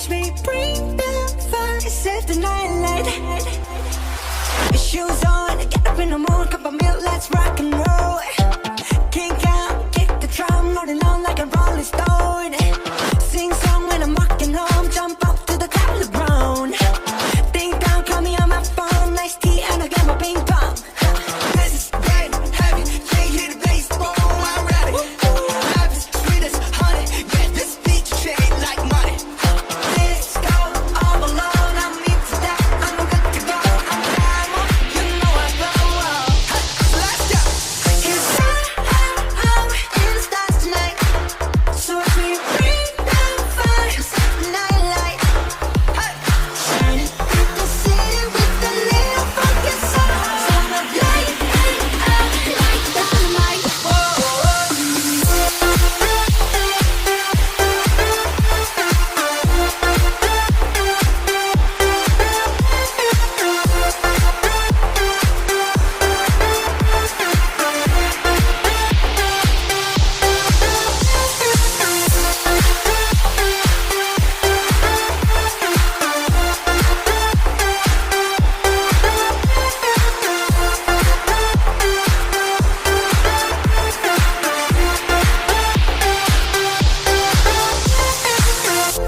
watch me bring the fire, set the night light. Shoes on, get up in the mood, cup of milk, let's rock and roll. Kink out, kick the drum, rolling on like a rolling stone. Sing song when I'm walking home, jump up to the top of the brown. Ding dong, call me on my phone, nice tea and I get my ping pong. This is great, heavy, can't hear the bass, boom, I'm ready. Life is sweet as honey, get this beat shade like money. Let's go all alone, I'm into that, I'm good to go. I'm primal, you know I blow. Let's go. Cause I'm in the stars tonight, so watch me bring the fire, set the night light. Shining through the city with a little funky soul. So I'm light up like dynamite.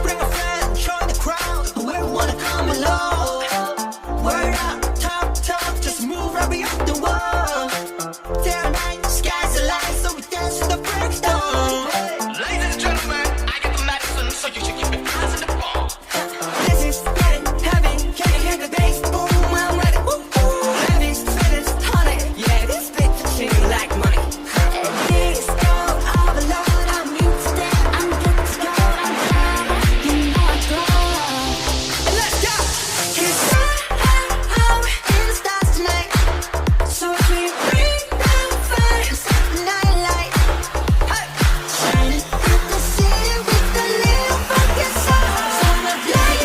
Bring a friend, join the crowd, whoever wanna come along. Word up, talk, just move right beyond the wall. Day and night, sky's the light, so we dance to the break of dawn. Ladies and gentlemen, I got the medicine, so you should keep your eyes on the ball. This is getting heavy, can you hear the bass? Boom, I'm ready. Heavy, sweet as honey, yeah, this bitch shit like money. This go all alone, I'm into that, I'm good to go. I'm high, you know I glow. Let's go. Cause I'm in the stars tonight, so watch me bring the fire, set the night light. Shining through the city with a little funky soul. So I'm light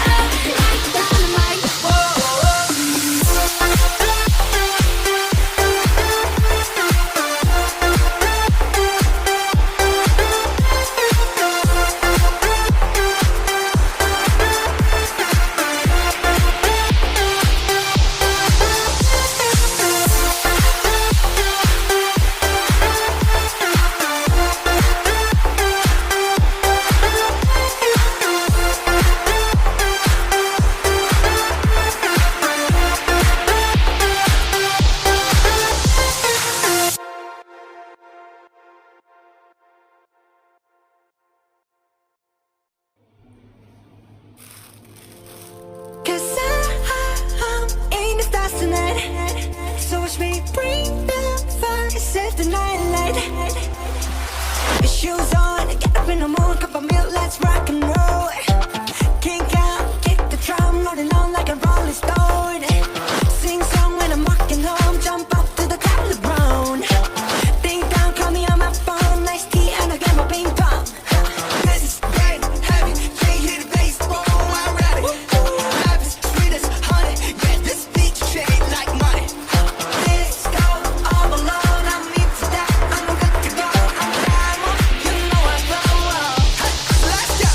up like dynamite. Cause I'm in the stars tonight, so watch me bring the fire, set the night light. Shoes on, get up in the mood, cup of milk, let's rock and roll. Kink out, kick the drum, rolling on like a rolling stone. Sing song when I'm walking home, jump up to the top of the brown. Ding dong, call me on my phone, nice tea and I get my ping pong. This is great, heavy, can't hear the bass, boom, I'm ready. Life is sweet as honey, get this beat shade like money. Let's go all alone, I'm into that, I'm good to go. I'm primal, you know I blow. Let's go.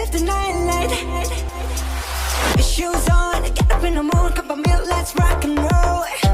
live the night light. Shoes on, get up in the mood, cup of milk, let's rock and roll.